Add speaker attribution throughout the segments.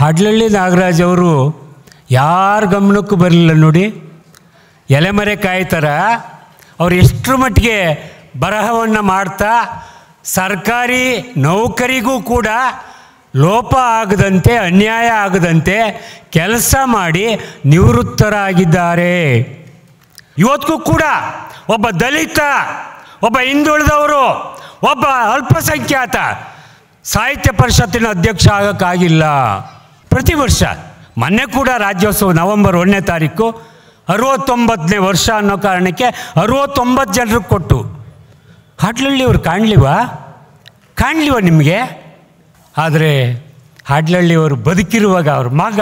Speaker 1: ಹಾಡ್ಲಳ್ಳಿ ನಾಗರಾಜ್ ಅವರು ಯಾರ ಗಮನಕ್ಕೂ ಬರಲಿಲ್ಲ ನೋಡಿ. ಎಲೆಮರೆ ಕಾಯ್ತಾರ ಅವ್ರು ಎಷ್ಟರ ಮಟ್ಟಿಗೆ ಬರಹವನ್ನು ಮಾಡ್ತಾ ಸರ್ಕಾರಿ ನೌಕರಿಗೂ ಕೂಡ ಲೋಪ ಆಗದಂತೆ, ಅನ್ಯಾಯ ಆಗದಂತೆ ಕೆಲಸ ಮಾಡಿ ನಿವೃತ್ತರಾಗಿದ್ದಾರೆ. ಇವತ್ತಿಗೂ ಕೂಡ ಒಬ್ಬ ದಲಿತ, ಒಬ್ಬ ಹಿಂದುಳಿದವರು, ಒಬ್ಬ ಅಲ್ಪಸಂಖ್ಯಾತ ಸಾಹಿತ್ಯ ಪರಿಷತ್ತಿನ ಅಧ್ಯಕ್ಷ ಆಗೋಕ್ಕಾಗಿಲ್ಲ. ಪ್ರತಿ ವರ್ಷ ಮೊನ್ನೆ ಕೂಡ ರಾಜ್ಯೋತ್ಸವ ನವೆಂಬರ್ 1ನೇ ತಾರೀಕು 69ನೇ ವರ್ಷ ಅನ್ನೋ ಕಾರಣಕ್ಕೆ 69 ಜನರಿಗೆ ಕೊಟ್ಟು. ಹಾಡ್ಲಳ್ಳಿಯವ್ರು ಕಾಣಲಿವ ನಿಮಗೆ? ಆದರೆ ಹಾಡ್ಲಳ್ಳಿಯವರು ಬದುಕಿರುವಾಗ ಅವ್ರ ಮಗ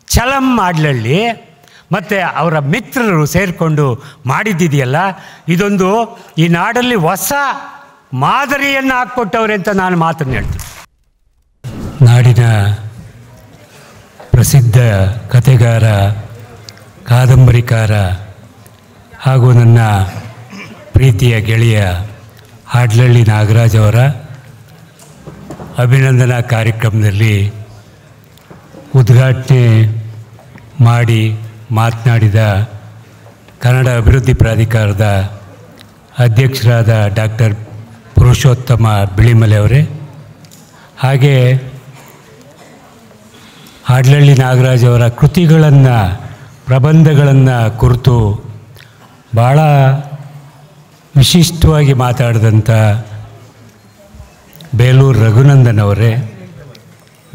Speaker 1: ಚಲಂ ಹಾಡ್ಲಳ್ಳಿ ಮತ್ತು ಅವರ ಮಿತ್ರರು ಸೇರಿಕೊಂಡು ಮಾಡಿದ್ದಿದೆಯಲ್ಲ, ಇದೊಂದು ಈ ನಾಡಲ್ಲಿ ಹೊಸ ಮಾದರಿಯನ್ನು ಹಾಕ್ಕೊಟ್ಟವ್ರೆ ಅಂತ ನಾನು ಮಾತನ್ನು ಹೇಳ್ತೀನಿ. ನಾಡಿನ ಪ್ರಸಿದ್ಧ ಕಥೆಗಾರ, ಕಾದಂಬರಿಕಾರ ಹಾಗೂ ನನ್ನ ಪ್ರೀತಿಯ ಗೆಳೆಯ ಹಾಡ್ಲಳ್ಳಿ ನಾಗರಾಜ್ ಅವರ ಅಭಿನಂದನಾ ಕಾರ್ಯಕ್ರಮದಲ್ಲಿ ಉದ್ಘಾಟನೆ ಮಾಡಿ ಮಾತನಾಡಿದ ಕನ್ನಡ ಅಭಿವೃದ್ಧಿ ಪ್ರಾಧಿಕಾರದ ಅಧ್ಯಕ್ಷರಾದ ಡಾಕ್ಟರ್ ಪುರುಷೋತ್ತಮ ಬಿಳಿಮಲೆ ಅವರೇ, ಹಾಗೆ ಹಾಡ್ಲಳ್ಳಿ ನಾಗರಾಜ್ ಅವರ ಕೃತಿಗಳನ್ನು, ಪ್ರಬಂಧಗಳನ್ನು ಕುರಿತು ಭಾಳ ವಿಶಿಷ್ಟವಾಗಿ ಮಾತಾಡಿದಂಥ ಬೇಲೂರು ರಘುನಂದನ್ ಅವರೇ,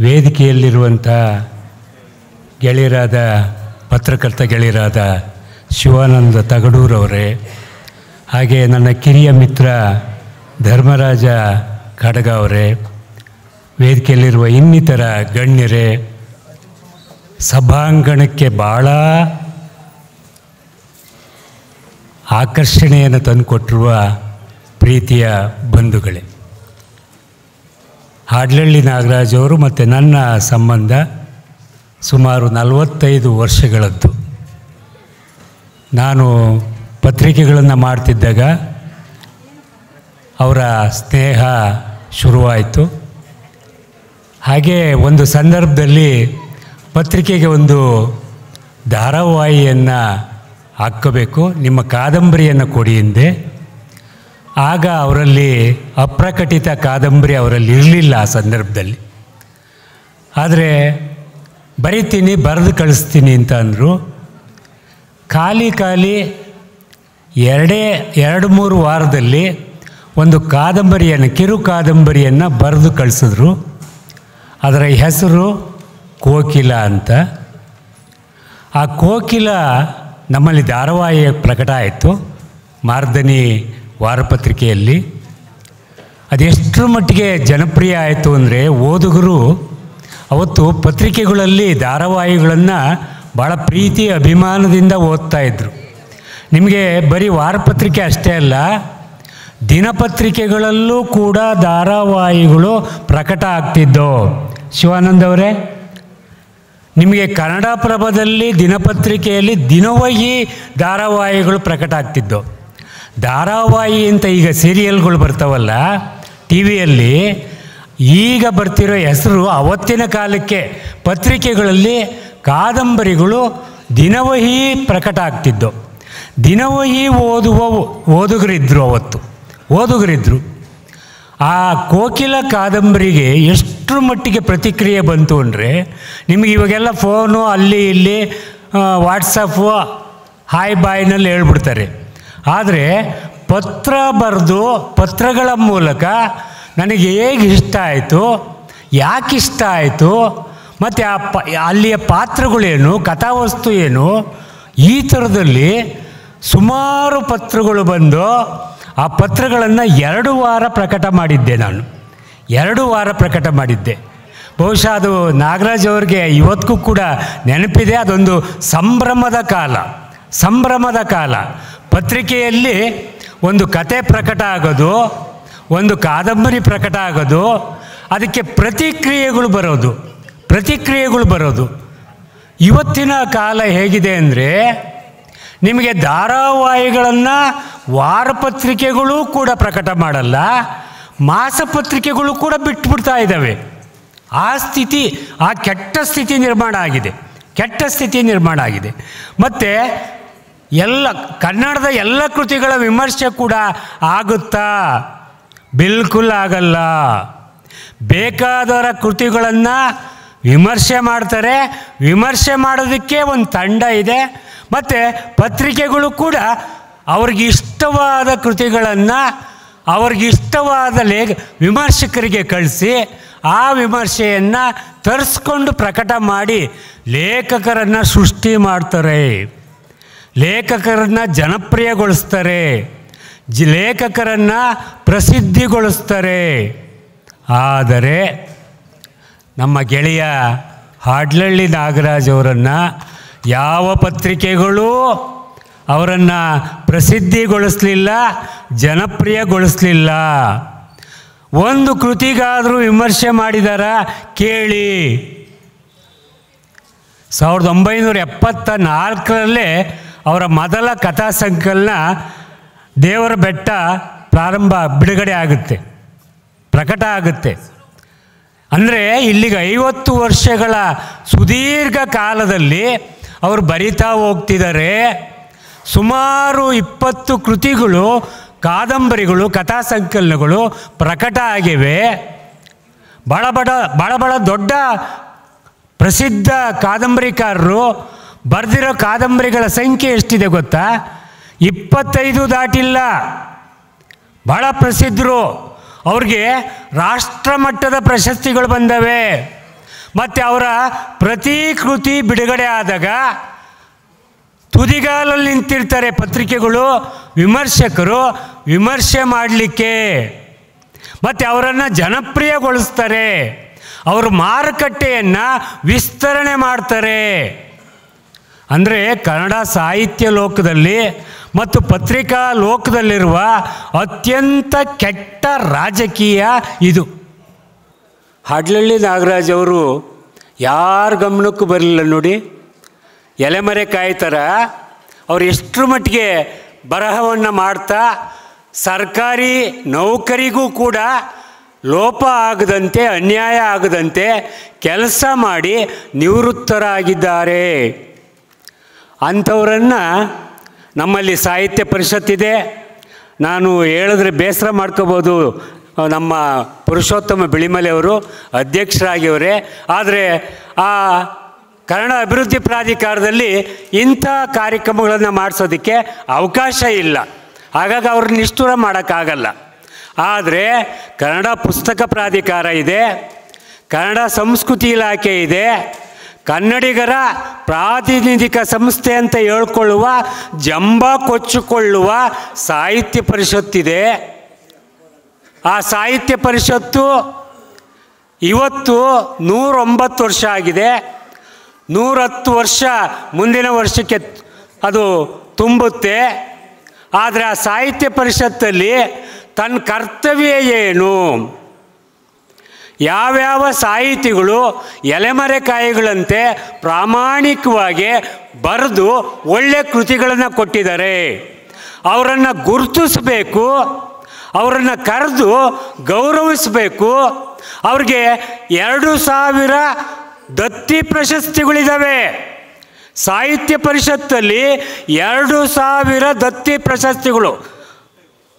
Speaker 1: ವೇದಿಕೆಯಲ್ಲಿರುವಂಥ ಗೆಳೆಯರಾದ ಪತ್ರಕರ್ತ ಗೆಳೆಯರಾದ ಶಿವಾನಂದ ತಗಡೂರವರೇ, ಹಾಗೆ ನನ್ನ ಕಿರಿಯ ಮಿತ್ರ ಧರ್ಮರಾಜ ಖಡ್ಗ ಅವರೇ, ವೇದಿಕೆಯಲ್ಲಿರುವ ಇನ್ನಿತರ ಗಣ್ಯರೇ, ಸಭಾಂಗಣಕ್ಕೆ ಭಾಳ ಆಕರ್ಷಣೆಯನ್ನು ತಂದುಕೊಟ್ಟಿರುವ ಪ್ರೀತಿಯ ಬಂಧುಗಳೇ, ಹಾಡ್ಲಳ್ಳಿ ನಾಗರಾಜ್ ಅವರು ಮತ್ತು ನನ್ನ ಸಂಬಂಧ ಸುಮಾರು 45 ವರ್ಷಗಳದ್ದು. ನಾನು ಪತ್ರಿಕೆಗಳನ್ನು ಮಾಡ್ತಿದ್ದಾಗ ಅವರ ಸ್ನೇಹ ಶುರುವಾಯಿತು. ಹಾಗೆ ಒಂದು ಸಂದರ್ಭದಲ್ಲಿ ಪತ್ರಿಕೆಗೆ ಒಂದು ಧಾರಾವಾಹಿಯನ್ನು ಹಾಕಬೇಕು, ನಿಮ್ಮ ಕಾದಂಬರಿಯನ್ನು ಕೊಡಿ ಎಂದೆ. ಆಗ ಅವರಲ್ಲಿ ಅಪ್ರಕಟಿತ ಕಾದಂಬರಿ ಅವರಲ್ಲಿ ಇರಲಿಲ್ಲ ಆ ಸಂದರ್ಭದಲ್ಲಿ. ಆದರೆ ಬರಿತೀನಿ, ಬರೆದು ಕಳಿಸ್ತೀನಿ ಅಂತ ಅಂದರು. ಖಾಲಿ 2-3 ವಾರದಲ್ಲಿ ಒಂದು ಕಾದಂಬರಿಯನ್ನು, ಕಿರು ಕಾದಂಬರಿಯನ್ನು ಬರೆದು ಕಳಿಸಿದ್ರು. ಅದರ ಹೆಸರು ಕೋಕಿಲ ಅಂತ. ಆ ಕೋಕಿಲ ನಮ್ಮಲ್ಲಿ ಧಾರಾವಾಹಿ ಪ್ರಕಟ ಆಯಿತು ಮಾರ್ದನಿ ವಾರಪತ್ರಿಕೆಯಲ್ಲಿ. ಅದೆಷ್ಟರ ಮಟ್ಟಿಗೆ ಜನಪ್ರಿಯ ಆಯಿತು ಅಂದರೆ, ಓದುಗರು ಅವತ್ತು ಪತ್ರಿಕೆಗಳಲ್ಲಿ ಧಾರಾವಾಹಿಗಳನ್ನು ಭಾಳ ಪ್ರೀತಿ ಅಭಿಮಾನದಿಂದ ಓದ್ತಾಯಿದ್ರು. ನಿಮಗೆ ಬರೀ ವಾರಪತ್ರಿಕೆ ಅಷ್ಟೇ ಅಲ್ಲ, ದಿನಪತ್ರಿಕೆಗಳಲ್ಲೂ ಕೂಡ ಧಾರಾವಾಹಿಗಳು ಪ್ರಕಟ ಆಗ್ತಿದ್ದವು. ಶಿವಾನಂದ್ ಅವರೇ, ನಿಮಗೆ ಕನ್ನಡಪ್ರಭದಲ್ಲಿ ದಿನಪತ್ರಿಕೆಯಲ್ಲಿ ದಿನವಹಿ ಧಾರಾವಾಹಿಗಳು ಪ್ರಕಟ ಆಗ್ತಿದ್ದವು. ಧಾರಾವಾಹಿ ಅಂತ ಈಗ ಸೀರಿಯಲ್ಗಳು ಬರ್ತಾವಲ್ಲ ಟಿ ವಿಯಲ್ಲಿ, ಈಗ ಬರ್ತಿರೋ ಹೆಸರು ಅವತ್ತಿನ ಕಾಲಕ್ಕೆ ಪತ್ರಿಕೆಗಳಲ್ಲಿ ಕಾದಂಬರಿಗಳು ದಿನವಹಿ ಪ್ರಕಟ ಆಗ್ತಿದ್ದವು. ದಿನವಹಿ ಓದುಗರಿದ್ದರು, ಅವತ್ತು ಓದುಗರಿದ್ದರು. ಆ ಕೋಕಿಲ ಕಾದಂಬರಿಗೆ ಎಷ್ಟರ ಮಟ್ಟಿಗೆ ಪ್ರತಿಕ್ರಿಯೆ ಬಂತು ಅಂದರೆ, ನಿಮಗೆ ಇವಾಗೆಲ್ಲ ಫೋನು ಅಲ್ಲಿ ಇಲ್ಲಿ ವಾಟ್ಸಪ್ಪು ಹಾಯ್ ಬಾಯ್ನಲ್ಲಿ ಹೇಳ್ಬಿಡ್ತಾರೆ. ಆದರೆ ಪತ್ರ ಬರೆದು ಪತ್ರಗಳ ಮೂಲಕ ನನಗೆ ಹೇಗೆ ಇಷ್ಟ ಆಯಿತು, ಯಾಕೆ ಇಷ್ಟ ಆಯಿತು, ಮತ್ತು ಅಲ್ಲಿಯ ಪಾತ್ರಗಳೇನು, ಕಥಾವಸ್ತು ಏನು, ಈ ಥರದಲ್ಲಿ ಸುಮಾರು ಪತ್ರಗಳು ಬಂದು ಆ ಪತ್ರಗಳನ್ನು 2 ವಾರ ಪ್ರಕಟ ಮಾಡಿದ್ದೆ. ನಾನು 2 ವಾರ ಪ್ರಕಟ ಮಾಡಿದ್ದೆ. ಬಹುಶಃ ಅದು ನಾಗರಾಜ್ ಅವ್ರಿಗೆ ಇವತ್ತಿಗೂ ಕೂಡ ನೆನಪಿದೆ. ಅದೊಂದು ಸಂಭ್ರಮದ ಕಾಲ. ಪತ್ರಿಕೆಯಲ್ಲಿ ಒಂದು ಕತೆ ಪ್ರಕಟ ಆಗೋದು, ಒಂದು ಕಾದಂಬರಿ ಪ್ರಕಟ ಆಗೋದು, ಅದಕ್ಕೆ ಪ್ರತಿಕ್ರಿಯೆಗಳು ಬರೋದು. ಇವತ್ತಿನ ಕಾಲ ಹೇಗಿದೆ ಅಂದರೆ, ನಿಮಗೆ ಧಾರಾವಾಹಿಗಳನ್ನು ವಾರಪತ್ರಿಕೆಗಳು ಕೂಡ ಪ್ರಕಟ ಮಾಡಲ್ಲ, ಮಾಸಪತ್ರಿಕೆಗಳು ಕೂಡ ಬಿಟ್ಬಿಡ್ತಾ ಇದ್ದಾವೆ. ಆ ಸ್ಥಿತಿ, ಆ ಕೆಟ್ಟ ಸ್ಥಿತಿ ನಿರ್ಮಾಣ ಆಗಿದೆ. ಮತ್ತು ಎಲ್ಲ ಕನ್ನಡದ ಎಲ್ಲ ಕೃತಿಗಳ ವಿಮರ್ಶೆ ಕೂಡ ಆಗುತ್ತಾ? ಬಿಲ್ಕುಲ್ ಆಗಲ್ಲ. ಬೇಕಾದವರ ಕೃತಿಗಳನ್ನು ವಿಮರ್ಶೆ ಮಾಡ್ತಾರೆ. ವಿಮರ್ಶೆ ಮಾಡೋದಕ್ಕೆ ಒಂದು ತಂಡ ಇದೆ. ಮತ್ತು ಪತ್ರಿಕೆಗಳು ಕೂಡ ಅವ್ರಿಗಿಷ್ಟವಾದ ಕೃತಿಗಳನ್ನು ಅವ್ರಿಗಿಷ್ಟವಾದ ವಿಮರ್ಶಕರಿಗೆ ಕಳಿಸಿ ಆ ವಿಮರ್ಶೆಯನ್ನು ತರಿಸ್ಕೊಂಡು ಪ್ರಕಟ ಮಾಡಿ ಲೇಖಕರನ್ನು ಸೃಷ್ಟಿ ಮಾಡ್ತಾರೆ, ಲೇಖಕರನ್ನು ಜನಪ್ರಿಯಗೊಳಿಸ್ತಾರೆ, ಲೇಖಕರನ್ನು ಪ್ರಸಿದ್ಧಿಗೊಳಿಸ್ತಾರೆ. ಆದರೆ ನಮ್ಮ ಗೆಳೆಯ ಹಾಡ್ಲಳ್ಳಿ ನಾಗರಾಜ್ ಅವರನ್ನು ಯಾವ ಪತ್ರಿಕೆಗಳು ಅವರನ್ನು ಪ್ರಸಿದ್ಧಿಗೊಳಿಸಲಿಲ್ಲ, ಜನಪ್ರಿಯಗೊಳಿಸಲಿಲ್ಲ. ಒಂದು ಕೃತಿಗಾದರೂ ವಿಮರ್ಶೆ ಮಾಡಿದಾರ ಕೇಳಿ. 1974 ಅವರ ಮೊದಲ ಕಥಾ ಸಂಕಲನ ದೇವರ ಬೆಟ್ಟ ಬಿಡುಗಡೆ ಆಗುತ್ತೆ, ಪ್ರಕಟ ಆಗುತ್ತೆ. ಅಂದರೆ ಇಲ್ಲಿಗೆ 50 ವರ್ಷಗಳ ಸುದೀರ್ಘ ಕಾಲದಲ್ಲಿ ಅವರು ಬರಿತಾ ಹೋಗ್ತಿದ್ದಾರೆ. ಸುಮಾರು 20 ಕೃತಿಗಳು, ಕಾದಂಬರಿಗಳು, ಕಥಾ ಸಂಕಲನಗಳು ಪ್ರಕಟ ಆಗಿವೆ. ಬಡ ದೊಡ್ಡ ಪ್ರಸಿದ್ಧ ಕಾದಂಬರಿಕಾರರು ಬರೆದಿರೋ ಕಾದಂಬರಿಗಳ ಸಂಖ್ಯೆ ಎಷ್ಟಿದೆ ಗೊತ್ತಾ? 25 ದಾಟಿಲ್ಲ. ಭಾಳ ಪ್ರಸಿದ್ಧರು. ಅವ್ರಿಗೆ ರಾಷ್ಟ್ರಮಟ್ಟದ ಪ್ರಶಸ್ತಿಗಳು ಬಂದವೆ. ಮತ್ತು ಅವರ ಪ್ರತಿ ಕೃತಿ ಬಿಡುಗಡೆ ಆದಾಗ ತುದಿಗಾಲಲ್ಲಿ ನಿಂತಿರ್ತಾರೆ ಪತ್ರಿಕೆಗಳು, ವಿಮರ್ಶಕರು ವಿಮರ್ಶೆ ಮಾಡಲಿಕ್ಕೆ. ಮತ್ತು ಅವರನ್ನು ಜನಪ್ರಿಯಗೊಳಿಸ್ತಾರೆ, ಅವರು ಮಾರುಕಟ್ಟೆಯನ್ನು ವಿಸ್ತರಣೆ ಮಾಡ್ತಾರೆ. ಅಂದರೆ ಕನ್ನಡ ಸಾಹಿತ್ಯ ಲೋಕದಲ್ಲಿ ಮತ್ತು ಪತ್ರಿಕಾ ಲೋಕದಲ್ಲಿರುವ ಅತ್ಯಂತ ಕೆಟ್ಟ ರಾಜಕೀಯ ಇದು. ಹಾಡ್ಲಳ್ಳಿ ನಾಗರಾಜ್ ಅವರು ಯಾರ ಗಮನಕ್ಕೂ ಬರಲಿಲ್ಲ ನೋಡಿ. ಎಲೆಮರೆ ಕಾಯ್ತಾರ ಅವ್ರು ಎಷ್ಟರ ಮಟ್ಟಿಗೆ ಬರಹವನ್ನು ಮಾಡ್ತಾ ಸರ್ಕಾರಿ ನೌಕರಿಗೂ ಕೂಡ ಲೋಪ ಆಗದಂತೆ, ಅನ್ಯಾಯ ಆಗದಂತೆ ಕೆಲಸ ಮಾಡಿ ನಿವೃತ್ತರಾಗಿದ್ದಾರೆ. ಅಂಥವರನ್ನು ನಮ್ಮಲ್ಲಿ ಸಾಹಿತ್ಯ ಪರಿಷತ್ತಿದೆ. ನಾನು ಹೇಳಿದ್ರೆ ಬೇಸರ ಮಾಡ್ಕೋಬೋದು, ನಮ್ಮ ಪುರುಷೋತ್ತಮ ಬಿಳಿಮಲೆ ಅವರು ಅಧ್ಯಕ್ಷರಾಗಿಯವರೇ. ಆದರೆ ಆ ಕನ್ನಡ ಅಭಿವೃದ್ಧಿ ಪ್ರಾಧಿಕಾರದಲ್ಲಿ ಇಂಥ ಕಾರ್ಯಕ್ರಮಗಳನ್ನು ಮಾಡಿಸೋದಕ್ಕೆ ಅವಕಾಶ ಇಲ್ಲ. ಹಾಗಾಗಿ ಅವ್ರನ್ನ ನಿಷ್ಠುರ ಮಾಡೋಕ್ಕಾಗಲ್ಲ. ಆದರೆ ಕನ್ನಡ ಪುಸ್ತಕ ಪ್ರಾಧಿಕಾರ ಇದೆ, ಕನ್ನಡ ಸಂಸ್ಕೃತಿ ಇಲಾಖೆ ಇದೆ, ಕನ್ನಡಿಗರ ಪ್ರಾತಿನಿಧಿಕ ಸಂಸ್ಥೆ ಅಂತ ಹೇಳ್ಕೊಳ್ಳುವ, ಜಂಬ ಕೊಚ್ಚಿಕೊಳ್ಳುವ ಸಾಹಿತ್ಯ ಪರಿಷತ್ತಿದೆ. ಆ ಸಾಹಿತ್ಯ ಪರಿಷತ್ತು ಇವತ್ತು 109 ವರ್ಷ ಆಗಿದೆ. 110 ವರ್ಷ ಮುಂದಿನ ವರ್ಷಕ್ಕೆ ಅದು ತುಂಬುತ್ತೆ. ಆದರೆ ಆ ಸಾಹಿತ್ಯ ಪರಿಷತ್ತಲ್ಲಿ ತನ್ನ ಕರ್ತವ್ಯ ಏನು? ಯಾವ್ಯಾವ ಸಾಹಿತಿಗಳು ಎಲೆಮರೆಕಾಯಿಗಳಂತೆ ಪ್ರಾಮಾಣಿಕವಾಗಿ ಬರೆದು ಒಳ್ಳೆ ಕೃತಿಗಳನ್ನು ಕೊಟ್ಟಿದ್ದಾರೆ, ಅವರನ್ನು ಗುರುತಿಸಬೇಕು, ಅವರನ್ನು ಕರೆದು ಗೌರವಿಸಬೇಕು. ಅವ್ರಿಗೆ 2000 ದತ್ತಿ ಪ್ರಶಸ್ತಿಗಳಿದ್ದಾವೆ. ಸಾಹಿತ್ಯ ಪರಿಷತ್ತಲ್ಲಿ 2000 ದತ್ತಿ ಪ್ರಶಸ್ತಿಗಳು.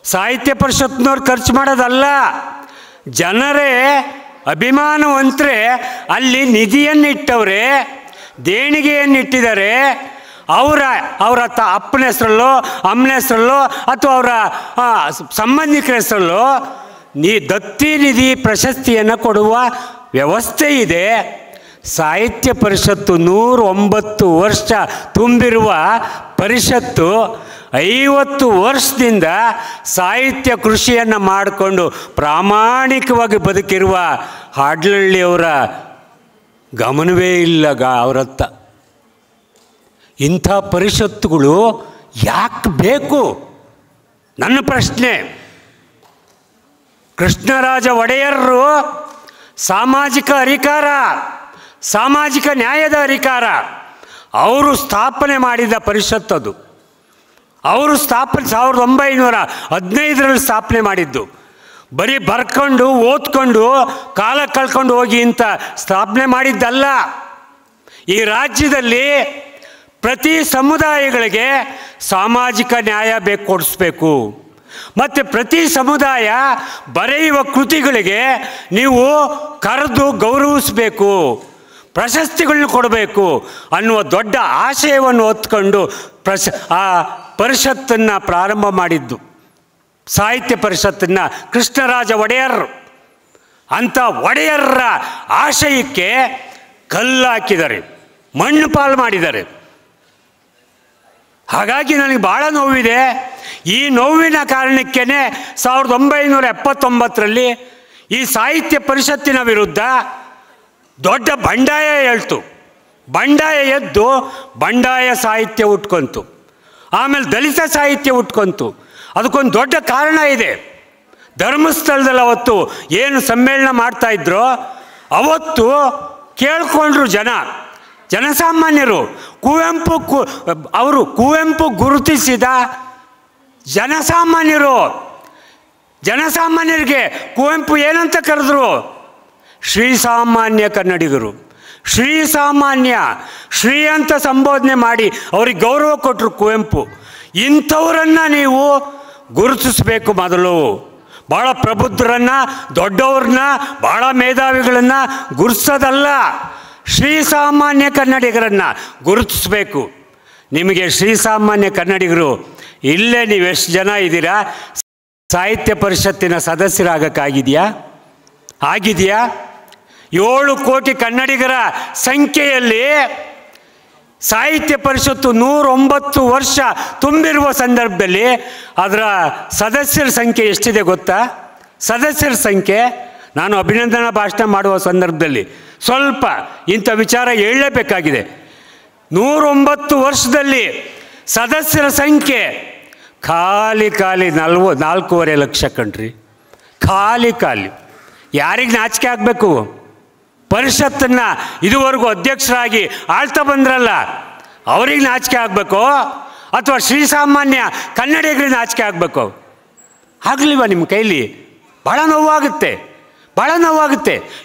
Speaker 1: ಸಾಹಿತ್ಯ ಪರಿಷತ್ನವ್ರು ಖರ್ಚು ಮಾಡೋದಲ್ಲ, ಜನರೇ ಅಭಿಮಾನವಂತರೇ ಅಲ್ಲಿ ನಿಧಿಯನ್ನಿಟ್ಟವ್ರೆ, ದೇಣಿಗೆಯನ್ನಿಟ್ಟಿದ್ದಾರೆ. ಅವರ ಅಪ್ಪನ ಹೆಸರಲ್ಲೋ ಅಮ್ಮನ ಹೆಸರಲ್ಲೋ ಅಥವಾ ಅವರ ಸಂಬಂಧಿಕರ ಹೆಸರಲ್ಲೋ ದತ್ತಿ ನಿಧಿ ಪ್ರಶಸ್ತಿಯನ್ನು ಕೊಡುವ ವ್ಯವಸ್ಥೆ ಇದೆ. ಸಾಹಿತ್ಯ ಪರಿಷತ್ತು 109 ವರ್ಷ ತುಂಬಿರುವ ಪರಿಷತ್ತು 50 ವರ್ಷದಿಂದ ಸಾಹಿತ್ಯ ಕೃಷಿಯನ್ನು ಮಾಡಿಕೊಂಡು ಪ್ರಾಮಾಣಿಕವಾಗಿ ಬದುಕಿರುವ ಹಾಡ್ಲಳ್ಳಿಯವರ ಗಮನವೇ ಇಲ್ಲ ಅವರತ್ತ. ಇಂಥ ಪರಿಷತ್ತುಗಳು ಯಾಕೆ ಬೇಕು? ನನ್ನ ಪ್ರಶ್ನೆ. ಕೃಷ್ಣರಾಜ ಒಡೆಯರು ಸಾಮಾಜಿಕ ಅಧಿಕಾರ, ಸಾಮಾಜಿಕ ನ್ಯಾಯದ ಅಧಿಕಾರ ಅವರು ಸ್ಥಾಪನೆ ಮಾಡಿದ ಪರಿಷತ್ತದು. ಅವರು 1915 ಸ್ಥಾಪನೆ ಮಾಡಿದ್ದು. ಬರೀ ಬರ್ಕೊಂಡು ಓದ್ಕೊಂಡು ಕಾಲ ಕಳ್ಕೊಂಡು ಹೋಗಿ ಅಂತ ಸ್ಥಾಪನೆ ಮಾಡಿದ್ದಲ್ಲ. ಈ ರಾಜ್ಯದಲ್ಲಿ ಪ್ರತಿ ಸಮುದಾಯಗಳಿಗೆ ಸಾಮಾಜಿಕ ನ್ಯಾಯ ಕೊಡಿಸ್ಬೇಕು. ಮತ್ತು ಪ್ರತಿ ಸಮುದಾಯ ಬರೆಯುವ ಕೃತಿಗಳಿಗೆ ನೀವು ಕರೆದು ಗೌರವಿಸಬೇಕು, ಪ್ರಶಸ್ತಿಗಳನ್ನ ಕೊಡಬೇಕು ಅನ್ನುವ ದೊಡ್ಡ ಆಶಯವನ್ನು ಹೊತ್ಕೊಂಡು ಆ ಪರಿಷತ್ತನ್ನು ಪ್ರಾರಂಭ ಮಾಡಿದ್ದು. ಸಾಹಿತ್ಯ ಪರಿಷತ್ತನ್ನು ಕೃಷ್ಣರಾಜ ಒಡೆಯರ್ ಅಂಥ ಒಡೆಯರ್ರ ಆಶಯಕ್ಕೆ ಕಲ್ಲು ಹಾಕಿದ್ದಾರೆ, ಮಣ್ಣು ಪಾಲು ಮಾಡಿದ್ದಾರೆ. ಹಾಗಾಗಿ ನನಗೆ ಭಾಳ ನೋವಿದೆ. ಈ ನೋವಿನ ಕಾರಣಕ್ಕೇ 1979ರಲ್ಲಿ ಈ ಸಾಹಿತ್ಯ ಪರಿಷತ್ತಿನ ವಿರುದ್ಧ ದೊಡ್ಡ ಬಂಡಾಯ ಹೇಳ್ತು. ಬಂಡಾಯ ಎದ್ದು ಬಂಡಾಯ ಸಾಹಿತ್ಯ ಹುಟ್ಕೊಂತು. ಆಮೇಲೆ ದಲಿತ ಸಾಹಿತ್ಯ ಹುಟ್ಕೊಂತು. ಅದಕ್ಕೊಂದು ದೊಡ್ಡ ಕಾರಣ ಇದೆ. ಧರ್ಮಸ್ಥಳದಲ್ಲಿ ಅವತ್ತು ಏನು ಸಮ್ಮೇಳನ ಮಾಡ್ತಾಯಿದ್ರೋ ಅವತ್ತು ಕೇಳ್ಕೊಂಡ್ರು ಜನಸಾಮಾನ್ಯರು. ಕುವೆಂಪು ಗುರುತಿಸಿದ ಜನಸಾಮಾನ್ಯರಿಗೆ ಕುವೆಂಪು ಏನಂತ ಕರೆದ್ರು? ಶ್ರೀಸಾಮಾನ್ಯ ಕನ್ನಡಿಗರು. ಶ್ರೀ ಅಂತ ಸಂಬೋಧನೆ ಮಾಡಿ ಅವ್ರಿಗೆ ಗೌರವ ಕೊಟ್ಟರು ಕುವೆಂಪು. ಇಂಥವರನ್ನು ನೀವು ಗುರುತಿಸಬೇಕು. ಮೊದಲು ಭಾಳ ಪ್ರಬುದ್ಧರನ್ನು, ದೊಡ್ಡವ್ರನ್ನ, ಭಾಳ ಮೇಧಾವಿಗಳನ್ನು ಗುರುತಿಸೋದಲ್ಲ, ಶ್ರೀಸಾಮಾನ್ಯ ಕನ್ನಡಿಗರನ್ನು ಗುರುತಿಸಬೇಕು. ನಿಮಗೆ ಶ್ರೀಸಾಮಾನ್ಯ ಕನ್ನಡಿಗರು ಇಲ್ಲೇ ನೀವೆಷ್ಟು ಜನ ಇದ್ದೀರಾ? ಸಾಹಿತ್ಯ ಪರಿಷತ್ತಿನ ಸದಸ್ಯರಾಗಕ್ಕಾಗಿದೆಯಾ? 7 ಕೋಟಿ ಕನ್ನಡಿಗರ ಸಂಖ್ಯೆಯಲ್ಲಿ ಸಾಹಿತ್ಯ ಪರಿಷತ್ತು 109 ವರ್ಷ ತುಂಬಿರುವ ಸಂದರ್ಭದಲ್ಲಿ ಅದರ ಸದಸ್ಯರ ಸಂಖ್ಯೆ ಎಷ್ಟಿದೆ ಗೊತ್ತಾ? ಸದಸ್ಯರ ಸಂಖ್ಯೆ ನಾನು ಅಭಿನಂದನಾ ಭಾಷಣ ಮಾಡುವ ಸಂದರ್ಭದಲ್ಲಿ ಸ್ವಲ್ಪ ಇಂಥ ವಿಚಾರ ಹೇಳಲೇಬೇಕಾಗಿದೆ. 109 ವರ್ಷದಲ್ಲಿ ಸದಸ್ಯರ ಸಂಖ್ಯೆ ಖಾಲಿ 4.5 ಲಕ್ಷ ಕಣ್ರಿ. ಖಾಲಿ ಯಾರಿಗೆ ನಾಚಿಕೆ ಆಗಬೇಕು? ಪರಿಷತ್ತನ್ನು ಇದುವರೆಗೂ ಅಧ್ಯಕ್ಷರಾಗಿ ಆಳ್ತಾ ಬಂದ್ರಲ್ಲ ಅವ್ರಿಗೆ ನಾಚಿಕೆ ಆಗಬೇಕು, ಅಥವಾ ಶ್ರೀಸಾಮಾನ್ಯ ಕನ್ನಡಿಗರಿಗೆ ನಾಚಿಕೆ ಆಗಬೇಕು? ಆಗಲಿವ ನಿಮ್ಮ ಕೈಲಿ? ಭಾಳ ನೋವಾಗುತ್ತೆ.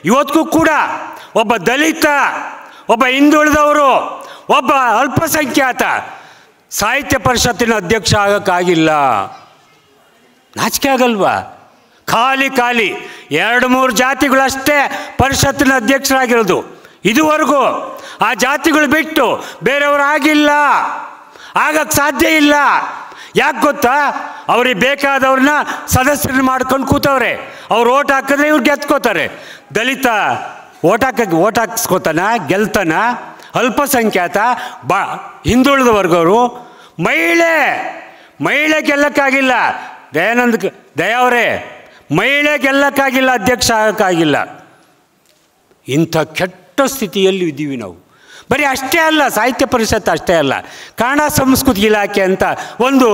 Speaker 1: ಇವತ್ತಿಗೂ ಕೂಡ ಒಬ್ಬ ದಲಿತ, ಒಬ್ಬ ಹಿಂದುಳಿದವರು, ಒಬ್ಬ ಅಲ್ಪಸಂಖ್ಯಾತ ಸಾಹಿತ್ಯ ಪರಿಷತ್ತಿನ ಅಧ್ಯಕ್ಷ ಆಗೋಕ್ಕಾಗಿಲ್ಲ. ನಾಚಿಕೆ ಆಗಲ್ವಾ? ಖಾಲಿ 2-3 ಜಾತಿಗಳಷ್ಟೇ ಪರಿಷತ್ತಿನ ಅಧ್ಯಕ್ಷರಾಗಿರೋದು ಇದುವರೆಗೂ. ಆ ಜಾತಿಗಳು ಬಿಟ್ಟು ಬೇರೆಯವರು ಆಗಕ್ಕೆ ಸಾಧ್ಯ ಇಲ್ಲ. ಯಾಕೆ ಗೊತ್ತಾ? ಅವ್ರಿಗೆ ಬೇಕಾದವ್ರನ್ನ ಸದಸ್ಯರನ್ನ ಮಾಡ್ಕೊಂಡು ಕೂತವ್ರೆ. ಅವ್ರು ಓಟ್ ಹಾಕಿದ್ರೆ ಇವ್ರು ಗೆದ್ಕೋತಾರೆ. ದಲಿತ ಓಟ್ ಹಾಕಿಸ್ಕೋತಾನ, ಗೆಲ್ತಾನ. ಅಲ್ಪಸಂಖ್ಯಾತ, ಹಿಂದುಳಿದ ವರ್ಗವರು, ಮಹಿಳೆ ಗೆಲ್ಲಕ್ಕಾಗಿಲ್ಲ. ದಯಾವರೇ, ಮಹಿಳೆ ಗೆಲ್ಲಕ್ಕಾಗಿಲ್ಲ, ಅಧ್ಯಕ್ಷ ಆಗೋಕ್ಕಾಗಿಲ್ಲ. ಇಂಥ ಕೆಟ್ಟ ಸ್ಥಿತಿಯಲ್ಲಿ ಇದ್ದೀವಿ ನಾವು. ಬರೀ ಅಷ್ಟೇ ಅಲ್ಲ, ಸಾಹಿತ್ಯ ಪರಿಷತ್ ಅಷ್ಟೇ ಅಲ್ಲ, ಕನ್ನಡ ಸಂಸ್ಕೃತಿ ಇಲಾಖೆ ಅಂತ ಒಂದು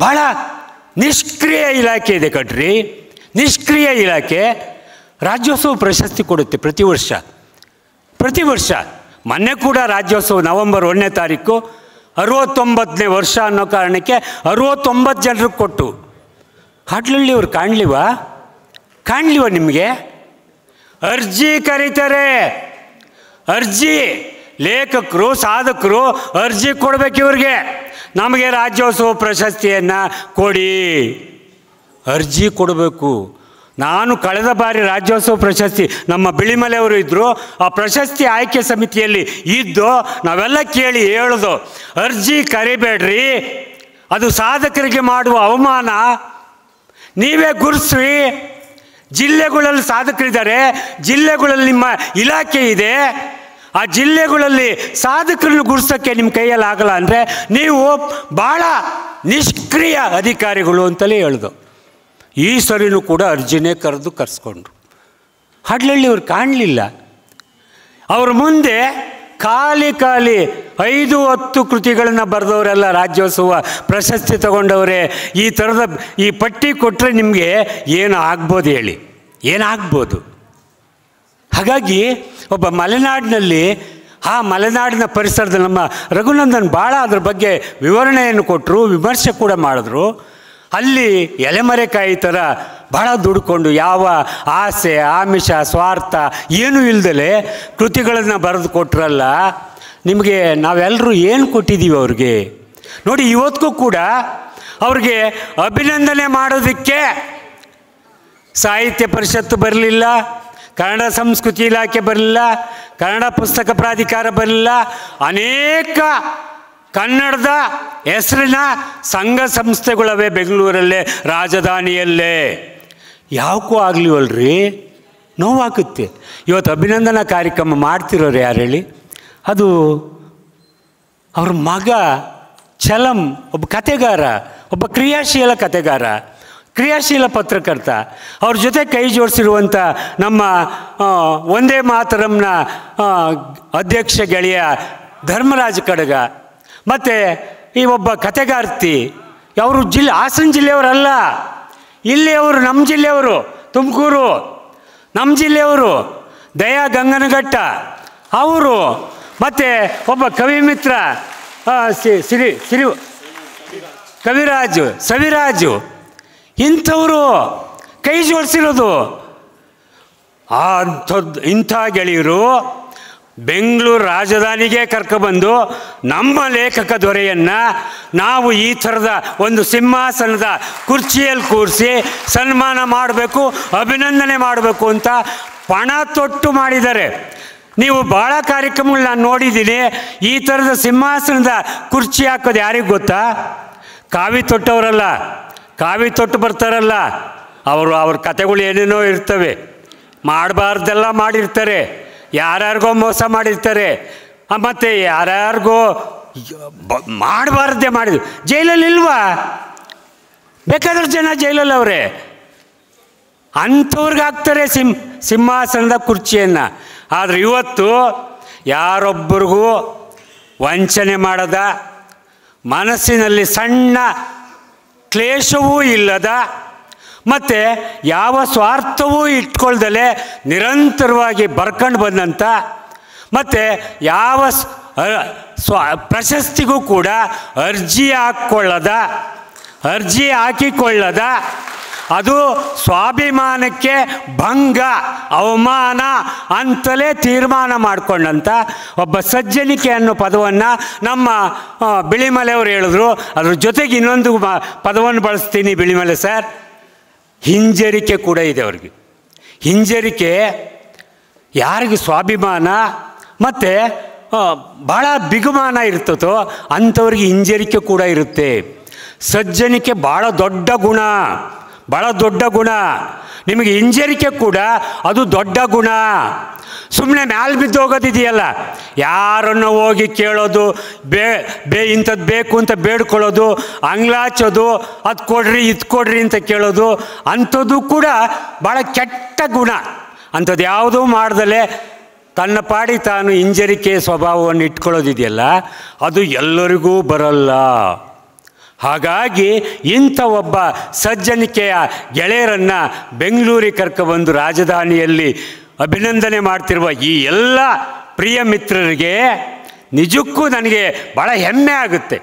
Speaker 1: ಭಾಳ ನಿಷ್ಕ್ರಿಯ ಇಲಾಖೆ ಇದೆ ಕಣ್ರಿ. ನಿಷ್ಕ್ರಿಯ ಇಲಾಖೆ ರಾಜ್ಯೋತ್ಸವ ಪ್ರಶಸ್ತಿ ಕೊಡುತ್ತೆ ಪ್ರತಿ ವರ್ಷ. ಮೊನ್ನೆ ಕೂಡ ರಾಜ್ಯೋತ್ಸವ ನವೆಂಬರ್ 1ನೇ ತಾರೀಕು 69ನೇ ವರ್ಷ ಅನ್ನೋ ಕಾರಣಕ್ಕೆ 69 ಜನರಿಗೆ ಕೊಟ್ಟು. ಹಾಟ್ಲಳ್ಳಿ ಅವ್ರು ಕಾಣಲಿವ ನಿಮಗೆ? ಅರ್ಜಿ ಕರೀತಾರೆ. ಲೇಖಕರು, ಸಾಧಕರು ಅರ್ಜಿ ಕೊಡಬೇಕು ಇವ್ರಿಗೆ. ನಮಗೆ ರಾಜ್ಯೋತ್ಸವ ಪ್ರಶಸ್ತಿಯನ್ನು ಕೊಡಿ, ಅರ್ಜಿ ಕೊಡಬೇಕು. ನಾನು ಕಳೆದ ಬಾರಿ ರಾಜ್ಯೋತ್ಸವ ಪ್ರಶಸ್ತಿ ನಮ್ಮ ಬಿಳಿಮಲೆಯವರು ಇದ್ದರು, ಆ ಪ್ರಶಸ್ತಿ ಆಯ್ಕೆ ಸಮಿತಿಯಲ್ಲಿ ಇದ್ದು ನಾವೆಲ್ಲ ಕೇಳಿ ಹೇಳೋದು, ಅರ್ಜಿ ಕರಿಬೇಡ್ರಿ, ಅದು ಸಾಧಕರಿಗೆ ಮಾಡುವ ಅವಮಾನ. ನೀವೇ ಗುರುಸ್ರಿ. ಜಿಲ್ಲೆಗಳಲ್ಲಿ ಸಾಧಕರಿದ್ದಾರೆ, ಜಿಲ್ಲೆಗಳಲ್ಲಿ ನಿಮ್ಮ ಇಲಾಖೆ ಇದೆ, ಆ ಜಿಲ್ಲೆಗಳಲ್ಲಿ ಸಾಧಕರನ್ನು ಗುರುಸೋಕ್ಕೆ ನಿಮ್ಮ ಕೈಯಲ್ಲಿ ಆಗಲ್ಲ ಅಂದರೆ ನೀವು ಭಾಳ ನಿಷ್ಕ್ರಿಯ ಅಧಿಕಾರಿಗಳು ಅಂತಲೇ ಹೇಳ್ದು. ಈ ಸರಿನೂ ಕೂಡ ಅರ್ಜಿನೇ ಕರೆಸ್ಕೊಂಡ್ರು. ಹಾಡ್ಲಳ್ಳಿಯವ್ರು ಕಾಣಲಿಲ್ಲ. ಅವ್ರ ಮುಂದೆ ಖಾಲಿ 5-10 ಕೃತಿಗಳನ್ನು ಬರೆದವರೆಲ್ಲ ರಾಜ್ಯೋತ್ಸವ ಪ್ರಶಸ್ತಿ ತಗೊಂಡವರೇ. ಈ ಥರದ ಈ ಪಟ್ಟಿ ಕೊಟ್ಟರೆ ನಿಮಗೆ ಏನು ಆಗ್ಬೋದು ಹೇಳಿ? ಏನಾಗ್ಬೋದು? ಹಾಗಾಗಿ ಒಬ್ಬ ಮಲೆನಾಡಿನಲ್ಲಿ, ಆ ಮಲೆನಾಡಿನ ಪರಿಸರದಲ್ಲಿ ನಮ್ಮ ರಘುನಂದನ್ ಭಾಳ ಅದ್ರ ಬಗ್ಗೆ ವಿವರಣೆಯನ್ನು ಕೊಟ್ಟರು, ವಿಮರ್ಶೆ ಕೂಡ ಮಾಡಿದ್ರು. ಅಲ್ಲಿ ಎಲೆಮರೆಕಾಯಿ ಥರ ಭಾಳ ದುಡ್ಕೊಂಡು ಯಾವ ಆಸೆ ಆಮಿಷ ಸ್ವಾರ್ಥ ಏನೂ ಇಲ್ದಲೆ ಕೃತಿಗಳನ್ನು ಬರೆದು ಕೊಟ್ರಲ್ಲ, ನಿಮಗೆ ನಾವೆಲ್ಲರೂ ಏನು ಕೊಟ್ಟಿದ್ದೀವಿ ಅವ್ರಿಗೆ? ನೋಡಿ, ಇವತ್ತಿಗೂ ಕೂಡ ಅವ್ರಿಗೆ ಅಭಿನಂದನೆ ಮಾಡೋದಕ್ಕೆ ಸಾಹಿತ್ಯ ಪರಿಷತ್ತು ಬರಲಿಲ್ಲ, ಕನ್ನಡ ಸಂಸ್ಕೃತಿ ಇಲಾಖೆ ಬರಲಿಲ್ಲ, ಕನ್ನಡ ಪುಸ್ತಕ ಪ್ರಾಧಿಕಾರ ಬರಲಿಲ್ಲ, ಅನೇಕ ಕನ್ನಡದ ಹೆಸರಿನ ಸಂಘ ಸಂಸ್ಥೆಗಳವೆ ಬೆಂಗಳೂರಲ್ಲೇ, ರಾಜಧಾನಿಯಲ್ಲೇ. ಯಾವಕ್ಕೂ ಆಗಲಿವಲ್ರಿ, ನೋವಾಗುತ್ತೆ. ಇವತ್ತು ಅಭಿನಂದನಾ ಕಾರ್ಯಕ್ರಮ ಮಾಡ್ತಿರೋರು ಯಾರು ಹೇಳಿ? ಅದು ಅವ್ರ ಮಗ ಚಲಂ, ಒಬ್ಬ ಕತೆಗಾರ, ಒಬ್ಬ ಕ್ರಿಯಾಶೀಲ ಕತೆಗಾರ, ಕ್ರಿಯಾಶೀಲ ಪತ್ರಕರ್ತ. ಅವ್ರ ಜೊತೆ ಕೈ ಜೋಡಿಸಿರುವಂಥ ನಮ್ಮ ಒಂದೇ ಮಾತರಂನ ಅಧ್ಯಕ್ಷ ಗೆಳೆಯ ಧರ್ಮರಾಜ ಕಡಗ, ಮತ್ತು ಈ ಒಬ್ಬ ಕತೆಗಾರ್ತಿ. ಅವರು ಹಾಸನ ಜಿಲ್ಲೆಯವರಲ್ಲ, ಇಲ್ಲಿಯವರು, ನಮ್ಮ ಜಿಲ್ಲೆಯವರು, ತುಮಕೂರು ನಮ್ಮ ಜಿಲ್ಲೆಯವರು, ದಯಾ ಗಂಗನಘಟ್ಟ ಅವರು, ಮತ್ತು ಒಬ್ಬ ಕವಿ ಮಿತ್ರ ಸವಿರಾಜು, ಇಂಥವರು ಕೈ ಜೋಡಿಸಿರೋದು. ಇಂಥ ಗೆಳೆಯರು ಬೆಂಗಳೂರು ರಾಜಧಾನಿಗೆ ಕರ್ಕೊಬಂದು ನಮ್ಮ ಲೇಖಕ ದೊರೆಯನ್ನು ನಾವು ಈ ಥರದ ಒಂದು ಸಿಂಹಾಸನದ ಕುರ್ಚಿಯಲ್ಲಿ ಕೂರಿಸಿ ಸನ್ಮಾನ ಮಾಡಬೇಕು, ಅಭಿನಂದನೆ ಮಾಡಬೇಕು ಅಂತ ಪಣ ತೊಟ್ಟು ಮಾಡಿದ್ದಾರೆ. ನೀವು ಭಾಳ ಕಾರ್ಯಕ್ರಮಗಳು ನಾನು ನೋಡಿದ್ದೀನಿ. ಈ ಥರದ ಸಿಂಹಾಸನದ ಕುರ್ಚಿ ಹಾಕೋದು ಯಾರಿಗೆ ಗೊತ್ತಾ? ಕಾವಿ ತೊಟ್ಟವರಲ್ಲ, ಕಾವಿ ತೊಟ್ಟು ಬರ್ತಾರಲ್ಲ ಅವರು. ಅವ್ರ ಕತೆಗಳು ಏನೇನೋ ಇರ್ತವೆ, ಮಾಡಬಾರ್ದೆಲ್ಲ ಮಾಡಿರ್ತಾರೆ, ಯಾರ್ಯಾರಿಗೋ ಮೋಸ ಮಾಡಿರ್ತಾರೆ, ಮತ್ತು ಯಾರ್ಯಾರಿಗೋ ಮಾಡಬಾರ್ದೇ ಮಾಡಿದ್ರು. ಜೈಲಲ್ಲಿ ಇಲ್ವಾ? ಬೇಕಾದಷ್ಟು ಜನ ಜೈಲಲ್ಲಿ ಅವರೇ. ಅಂಥವ್ರಿಗೆ ಹಾಕ್ತಾರೆ ಸಿಂಹಾಸನದ ಕುರ್ಚಿಯನ್ನು. ಆದರೆ ಇವತ್ತು ಯಾರೊಬ್ಬರಿಗೂ ವಂಚನೆ ಮಾಡದ, ಮನಸ್ಸಿನಲ್ಲಿ ಸಣ್ಣ ಕ್ಲೇಶವೂ ಇಲ್ಲದ, ಮತ್ತು ಯಾವ ಸ್ವಾರ್ಥವೂ ಇಟ್ಕೊಳ್ದಲೆ ನಿರಂತರವಾಗಿ ಬರ್ಕೊಂಡು ಬಂದಂಥ, ಮತ್ತು ಯಾವ ಪ್ರಶಸ್ತಿಗೂ ಕೂಡ ಅರ್ಜಿ ಹಾಕಿಕೊಳ್ಳದ, ಅದು ಸ್ವಾಭಿಮಾನಕ್ಕೆ ಭಂಗ, ಅವಮಾನ ಅಂತಲೇ ತೀರ್ಮಾನ ಮಾಡಿಕೊಂಡಂಥ ಒಬ್ಬ ಸಜ್ಜನಿಕೆ ಅನ್ನೋ ಪದವನ್ನು ನಮ್ಮ ಬಿಳಿಮಲೆಯವರು ಹೇಳಿದ್ರು. ಅದ್ರ ಜೊತೆಗೆ ಇನ್ನೊಂದು ಪದವನ್ನು ಬಳಸ್ತೀನಿ ಬಿಳಿಮಲೆ ಸರ್, ಹಿಂಜರಿಕೆ ಕೂಡ ಇದೆ ಅವ್ರಿಗೆ. ಹಿಂಜರಿಕೆ ಯಾರಿಗೆ ಸ್ವಾಭಿಮಾನ ಮತ್ತು ಭಾಳ ಬಿಗುಮಾನ ಇರ್ತದೋ ಅಂಥವ್ರಿಗೆ ಹಿಂಜರಿಕೆ ಕೂಡ ಇರುತ್ತೆ. ಸಜ್ಜನಿಕೆ ಭಾಳ ದೊಡ್ಡ ಗುಣ, ಭಾಳ ದೊಡ್ಡ ಗುಣ. ನಿಮಗೆ ಹಿಂಜರಿಕೆ ಕೂಡ ಅದು ದೊಡ್ಡ ಗುಣ. ಸುಮ್ಮನೆ ಮ್ಯಾಲೆ ಬಿದ್ದೋಗೋದಿದೆಯಲ್ಲ, ಯಾರನ್ನು ಹೋಗಿ ಕೇಳೋದು, ಇಂಥದ್ದು ಬೇಕು ಅಂತ ಬೇಡ್ಕೊಳ್ಳೋದು, ಅಂಗ್ಲಾಚೋದು, ಅದು ಕೊಡ್ರಿ ಇದು ಕೊಡ್ರಿ ಅಂತ ಕೇಳೋದು, ಅಂಥದ್ದು ಕೂಡ ಭಾಳ ಕೆಟ್ಟ ಗುಣ. ಅಂಥದ್ದು ಯಾವುದೂ ಮಾಡ್ದಲೇ ತನ್ನ ಪಾಡಿ ತಾನು ಹಿಂಜರಿಕೆ ಸ್ವಭಾವವನ್ನು ಇಟ್ಕೊಳ್ಳೋದಿದೆಯಲ್ಲ, ಅದು ಎಲ್ಲರಿಗೂ ಬರಲ್ಲ. ಹಾಗಾಗಿ ಇಂಥ ಒಬ್ಬ ಸಜ್ಜನಿಕೆಯ ಗೆಳೆಯರನ್ನು ಬೆಂಗಳೂರಿಗೆ ಕರ್ಕೊಬಂದು ರಾಜಧಾನಿಯಲ್ಲಿ ಅಭಿನಂದನೆ ಮಾಡ್ತಿರುವ ಈ ಎಲ್ಲ ಪ್ರಿಯ ಮಿತ್ರರಿಗೆ ನಿಜಕ್ಕೂ ನನಗೆ ಭಾಳ ಹೆಮ್ಮೆ ಆಗುತ್ತೆ.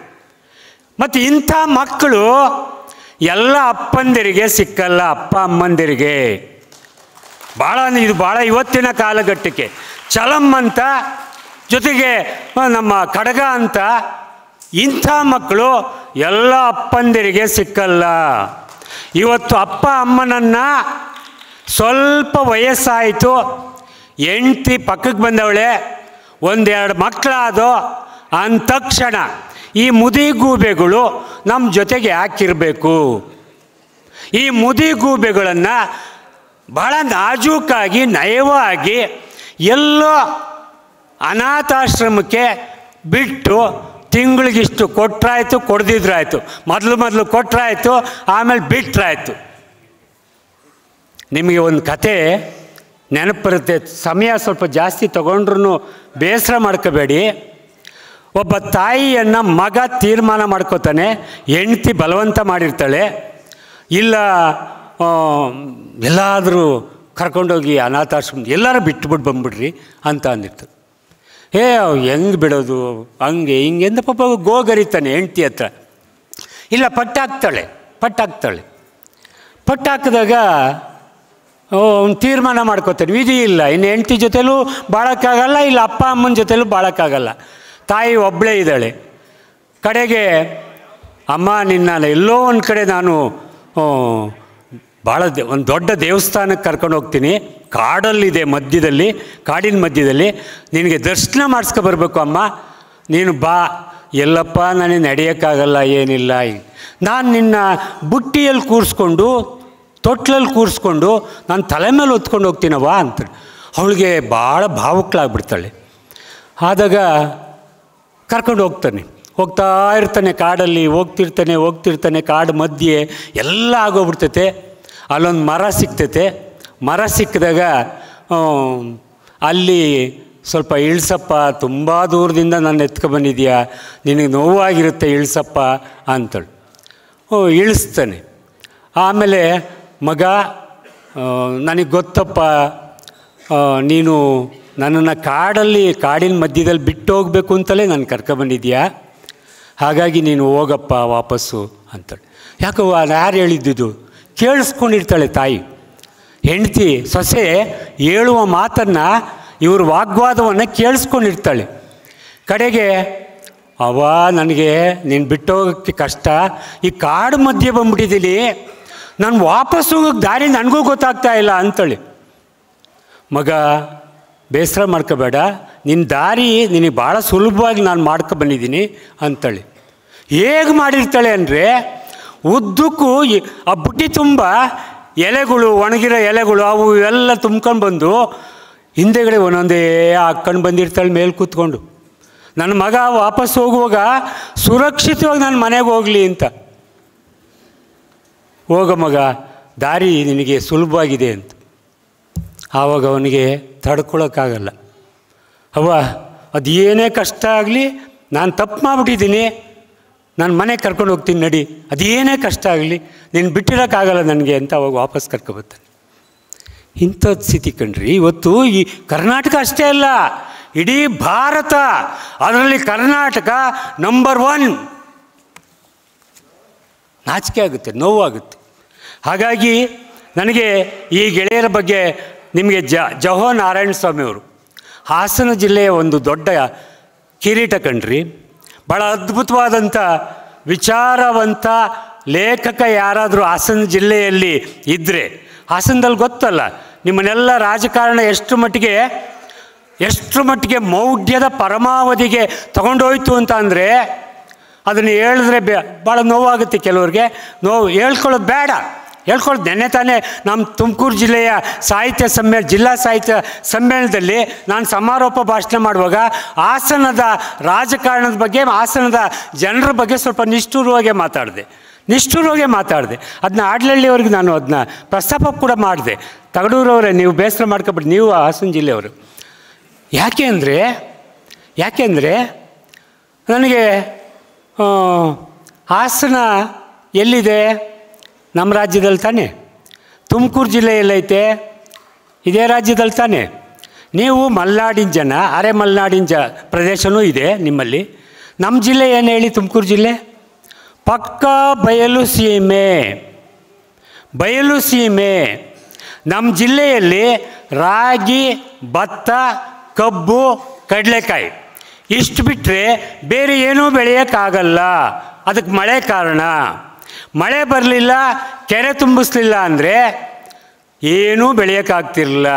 Speaker 1: ಮತ್ತು ಇಂಥ ಮಕ್ಕಳು ಎಲ್ಲ ಅಪ್ಪಂದಿರಿಗೆ ಸಿಕ್ಕಲ್ಲ, ಅಪ್ಪ ಅಮ್ಮಂದಿರಿಗೆ. ಇದು ಭಾಳ ಇವತ್ತಿನ ಕಾಲಘಟ್ಟಕ್ಕೆ ಚಲಂ ಅಂತ, ಜೊತೆಗೆ ನಮ್ಮ ಕಡಗ ಅಂತ, ಇಂಥ ಮಕ್ಕಳು ಎಲ್ಲ ಅಪ್ಪಂದಿರಿಗೆ ಸಿಕ್ಕಲ್ಲ. ಇವತ್ತು ಅಪ್ಪ ಅಮ್ಮನನ್ನು ಸ್ವಲ್ಪ ವಯಸ್ಸಾಯಿತು, ಹೆಂಡ್ತಿ ಪಕ್ಕಕ್ಕೆ ಬಂದವಳೆ, ಒಂದೆರಡು ಮಕ್ಕಳಾದೋ ಅಂದ ತಕ್ಷಣ ಈ ಮುದಿಗೂಬೆಗಳು ನಮ್ಮ ಜೊತೆಗೆ ಹಾಕಿರಬೇಕು. ಈ ಮುದಿಗೂಬೆಗಳನ್ನು ಭಾಳ ನಾಜೂಕಾಗಿ ನಯವಾಗಿ ಎಲ್ಲೋ ಅನಾಥಾಶ್ರಮಕ್ಕೆ ಬಿಟ್ಟು ತಿಂಗಳಿಗಿಷ್ಟು ಕೊಟ್ಟರಾಯ್ತು, ಕೊಡ್ದಿದ್ರಾಯ್ತು. ಮೊದಲು ಕೊಟ್ಟರಾಯ್ತು, ಆಮೇಲೆ ಬಿಟ್ಟರಾಯ್ತು. ನಿಮಗೆ ಒಂದು ಕತೆ ನೆನಪು ಬರುತ್ತೆ, ಸಮಯ ಸ್ವಲ್ಪ ಜಾಸ್ತಿ ತಗೊಂಡ್ರೂ ಬೇಸರ ಮಾಡ್ಕೋಬೇಡಿ. ಒಬ್ಬ ತಾಯಿಯನ್ನು ಮಗ ತೀರ್ಮಾನ ಮಾಡ್ಕೋತಾನೆ, ಹೆಂಡ್ತಿ ಬಲವಂತ ಮಾಡಿರ್ತಾಳೆ, ಇಲ್ಲ ಎಲ್ಲಾದರೂ ಕರ್ಕೊಂಡೋಗಿ ಅನಾಥಾಶ್ರಮ ಎಲ್ಲರೂ ಬಿಟ್ಬಿಟ್ಟು ಬಂದ್ಬಿಡ್ರಿ ಅಂತ ಅಂದಿರ್ತಾರೆ. ಹೆಂಗೆ ಬಿಡೋದು, ಹಂಗೆ ಹಿಂಗೆ ಎಂದ ಪಾಪ ಗೋಗರಿತಾನೆ ಹೆಂಡ್ತಿ ಹತ್ರ. ಇಲ್ಲ, ಪಟ್ಟಾಕ್ತಾಳೆ. ಪಟ್ಟು ಹಾಕಿದಾಗ ಒಂದು ತೀರ್ಮಾನ ಮಾಡ್ಕೋತಾನೆ, ವಿಧಿ ಇಲ್ಲ, ಇನ್ನು ಹೆಂಡತಿ ಜೊತೆಲೂ ಬಾಳೋಕ್ಕಾಗಲ್ಲ, ಇಲ್ಲ ಅಪ್ಪ ಅಮ್ಮನ ಜೊತೆಲೂ ಬಾಳೋಕ್ಕಾಗಲ್ಲ, ತಾಯಿ ಒಬ್ಬಳೇ ಇದ್ದಾಳೆ. ಕಡೆಗೆ ಅಮ್ಮ ನಿನ್ನ ಎಲ್ಲೋ ಒಂದು ಕಡೆ ನಾನು ಭಾಳ ಒಂದು ದೊಡ್ಡ ದೇವಸ್ಥಾನಕ್ಕೆ ಕರ್ಕೊಂಡು ಹೋಗ್ತೀನಿ, ಕಾಡಲ್ಲಿದೆ ಮಧ್ಯದಲ್ಲಿ, ಕಾಡಿನ ಮಧ್ಯದಲ್ಲಿ, ನಿನಗೆ ದರ್ಶನ ಮಾಡಿಸ್ಕೊಬರ್ಬೇಕು ಅಮ್ಮ, ನೀನು ಬಾ. ಎಲ್ಲಪ್ಪ ನನಗೆ ನಡೆಯೋಕ್ಕಾಗಲ್ಲ, ಏನಿಲ್ಲ, ನಾನು ನಿನ್ನ ಬುಟ್ಟಿಯಲ್ಲಿ ಕೂರಿಸ್ಕೊಂಡು ತೊಟ್ಲಲ್ಲಿ ಕೂರಿಸ್ಕೊಂಡು ನಾನು ತಲೆ ಮೇಲೆ ಹೊತ್ಕೊಂಡು ಹೋಗ್ತೀನವ್ವ ಅಂತ. ಅವಳಿಗೆ ಭಾಳ ಭಾವುಕಳಾಗ್ಬಿಡ್ತಾಳೆ. ಆದಾಗ ಕರ್ಕೊಂಡು ಹೋಗ್ತಾ ಇರ್ತಾನೆ ಕಾಡಲ್ಲಿ, ಹೋಗ್ತಿರ್ತಾನೆ ಕಾಡು ಮಧ್ಯೆ ಎಲ್ಲ ಆಗೋಗ್ಬಿಡ್ತೈತೆ. ಅಲ್ಲೊಂದು ಮರ ಸಿಗ್ತೈತೆ. ಮರ ಸಿಕ್ಕಿದಾಗ ಅಲ್ಲಿ ಸ್ವಲ್ಪ ಇಳಿಸಪ್ಪ, ತುಂಬ ದೂರದಿಂದ ನಾನು ಎತ್ಕೊಬಂದಿದ್ಯಾ, ನಿನಗೆ ನೋವಾಗಿರುತ್ತೆ ಇಳಿಸಪ್ಪ ಅಂತೇಳಿ ಇಳಿಸ್ತಾನೆ. ಆಮೇಲೆ ಮಗ, ನನಗೆ ಗೊತ್ತಪ್ಪ, ನೀನು ನನ್ನನ್ನು ಕಾಡಿನ ಮಧ್ಯದಲ್ಲಿ ಬಿಟ್ಟು ಹೋಗಬೇಕು ಅಂತಲೇ ನಾನು ಕರ್ಕೊಬಂದಿದ್ಯಾ, ಹಾಗಾಗಿ ನೀನು ಹೋಗಪ್ಪ ವಾಪಸ್ಸು ಅಂತೇಳಿ. ಯಾಕವ್ವ, ಯಾರು ಹೇಳಿದ್ದಿದ್ದು? ಕೇಳಿಸ್ಕೊಂಡಿರ್ತಾಳೆ ತಾಯಿ. ಹೆಂಡತಿ ಸೊಸೆ ಹೇಳುವ ಮಾತನ್ನು, ಇವ್ರ ವಾಗ್ವಾದವನ್ನು ಕೇಳಿಸ್ಕೊಂಡಿರ್ತಾಳೆ. ಕಡೆಗೆ ನನಗೆ ನೀನು ಬಿಟ್ಟೋಗೋಕ್ಕೆ ಕಷ್ಟ, ಈ ಕಾಡು ಮಧ್ಯೆ ಬಂದ್ಬಿಟ್ಟಿದ್ದೀನಿ, ನಾನು ವಾಪಸ್ ಹೋಗೋಕ್ಕೆ ದಾರಿ ನನಗೂ ಗೊತ್ತಾಗ್ತಾ ಇಲ್ಲ ಅಂತೇಳಿ. ಮಗ, ಬೇಸರ ಮಾಡ್ಕೋಬೇಡ, ನಿನ್ನ ದಾರಿ ನಿನಗೆ ಭಾಳ ಸುಲಭವಾಗಿ ನಾನು ಮಾಡ್ಕೊಬಂದಿದ್ದೀನಿ ಅಂತೇಳಿ. ಹೇಗೆ ಮಾಡಿರ್ತಾಳೆ ಅಂದರೆ, ಉದ್ದಕ್ಕೂ ಆ ಬುಟ್ಟಿ ತುಂಬ ಎಲೆಗಳು, ಒಣಗಿರೋ ಎಲೆಗಳು ಅವು ಇವೆಲ್ಲ ತುಂಬ್ಕೊಂಡು ಬಂದು ಹಿಂದೆಗಡೆ ಒಂದೊಂದೇ ಹಾಕ್ಕೊಂಡು ಬಂದಿರ್ತಾಳೆ ಮೇಲೆ ಕೂತ್ಕೊಂಡು. ನನ್ನ ಮಗ ವಾಪಸ್ ಹೋಗುವಾಗ ಸುರಕ್ಷಿತವಾಗಿ ನನ್ನ ಮನೆಗೆ ಹೋಗಲಿ ಅಂತ. ಹೋಗ ಮಗ, ದಾರಿ ನಿನಗೆ ಸುಲಭವಾಗಿದೆ ಅಂತ. ಆವಾಗ ಅವನಿಗೆ ತಡ್ಕೊಳಕ್ಕಾಗಲ್ಲ. ಅದು ಏನೇ ಕಷ್ಟ ಆಗಲಿ, ನಾನು ತಪ್ಪು ಮಾಡಿಬಿಟ್ಟಿದ್ದೀನಿ, ನಾನು ಮನೆಗೆ ಕರ್ಕೊಂಡು ಹೋಗ್ತೀನಿ ನಡಿ, ಅದೇನೇ ಕಷ್ಟ ಆಗಲಿ, ನೀನು ಬಿಟ್ಟಿರೋಕ್ಕಾಗಲ್ಲ ನನಗೆ ಅಂತ ಅವಾಗ ವಾಪಸ್ ಕರ್ಕೊಬರ್ತಾನೆ. ಇಂಥದ್ದು ಸ್ಥಿತಿ ಕಣ್ರಿ ಇವತ್ತು. ಈ ಕರ್ನಾಟಕ ಅಷ್ಟೇ ಅಲ್ಲ, ಇಡೀ ಭಾರತ, ಅದರಲ್ಲಿ ಕರ್ನಾಟಕ ನಂಬರ್ 1. ನಾಚಿಕೆ ಆಗುತ್ತೆ, ನೋವಾಗುತ್ತೆ. ಹಾಗಾಗಿ ನನಗೆ ಈ ಗೆಳೆಯರ ಬಗ್ಗೆ ನಿಮಗೆ ಜಹೋ ನಾರಾಯಣ ಸ್ವಾಮಿಯವರು ಹಾಸನ ಜಿಲ್ಲೆಯ ಒಂದು ದೊಡ್ಡ ಕಿರೀಟ ಕಣ್ರಿ. ಭಾಳ ಅದ್ಭುತವಾದಂಥ ವಿಚಾರವಂತ ಲೇಖಕ ಯಾರಾದರೂ ಹಾಸನ ಜಿಲ್ಲೆಯಲ್ಲಿ ಇದ್ದರೆ, ಹಾಸನದಲ್ಲಿ ಗೊತ್ತಲ್ಲ ನಿಮ್ಮನ್ನೆಲ್ಲ ರಾಜಕಾರಣ ಎಷ್ಟು ಮಟ್ಟಿಗೆ ಮೌಢ್ಯದ ಪರಮಾವಧಿಗೆ ತಗೊಂಡೋಯ್ತು ಅಂತ ಅಂದರೆ, ಅದನ್ನು ಹೇಳಿದ್ರೆ ಭಾಳ ನೋವಾಗುತ್ತೆ ಕೆಲವ್ರಿಗೆ. ಹೇಳ್ಕೊಳ್ಳೋದು ಬೇಡ, ಹೇಳ್ಕೊಳ್ಳೋದು. ನೆನ್ನೆ ತಾನೇ ನಮ್ಮ ತುಮಕೂರು ಜಿಲ್ಲೆಯ ಜಿಲ್ಲಾ ಸಾಹಿತ್ಯ ಸಮ್ಮೇಳನದಲ್ಲಿ ನಾನು ಸಮಾರೋಪ ಭಾಷಣ ಮಾಡುವಾಗ ಹಾಸನದ ರಾಜಕಾರಣದ ಬಗ್ಗೆ, ಹಾಸನದ ಜನರ ಬಗ್ಗೆ ಸ್ವಲ್ಪ ನಿಷ್ಠುರವಾಗಿ ಮಾತಾಡಿದೆ. ಅದನ್ನ ಆಡ್ಲಳ್ಳಿಯವ್ರಿಗೆ ನಾನು ಅದನ್ನ ಪ್ರಸ್ತಾಪ ಕೂಡ ಮಾಡಿದೆ. ತಗಡೂರವರೇ, ನೀವು ಬೇಸರ ಮಾಡ್ಕೊಬಿಟ್ಟು, ನೀವು ಹಾಸನ ಜಿಲ್ಲೆಯವರು. ಯಾಕೆ ಅಂದರೆ ನನಗೆ ಹಾಸನ ಎಲ್ಲಿದೆ? ನಮ್ಮ ರಾಜ್ಯದಲ್ಲಿ ತಾನೆ. ತುಮಕೂರು ಜಿಲ್ಲೆಯಲ್ಲೈತೆ, ಇದೇ ರಾಜ್ಯದಲ್ಲಿ ತಾನೆ. ನೀವು ಮಲೆನಾಡಿನ ಜನ, ಅರೆ ಮಲೆನಾಡಿನ ಪ್ರದೇಶವೂ ಇದೆ ನಿಮ್ಮಲ್ಲಿ. ನಮ್ಮ ಜಿಲ್ಲೆ ಏನು ಹೇಳಿ? ತುಮಕೂರು ಜಿಲ್ಲೆ ಪಕ್ಕ ಬಯಲು ಸೀಮೆ. ನಮ್ಮ ಜಿಲ್ಲೆಯಲ್ಲಿ ರಾಗಿ, ಭತ್ತ, ಕಬ್ಬು, ಕಡಲೆಕಾಯಿ ಇಷ್ಟು ಬಿಟ್ಟರೆ ಬೇರೆ ಏನೂ ಬೆಳೆಯೋಕ್ಕಾಗಲ್ಲ. ಅದಕ್ಕೆ ಮಳೆ ಕಾರಣ. ಮಳೆ ಬರಲಿಲ್ಲ, ಕೆರೆ ತುಂಬಿಸ್ಲಿಲ್ಲ ಅಂದರೆ ಏನೂ ಬೆಳೆಯೋಕ್ಕಾಗ್ತಿರಲಿಲ್ಲ.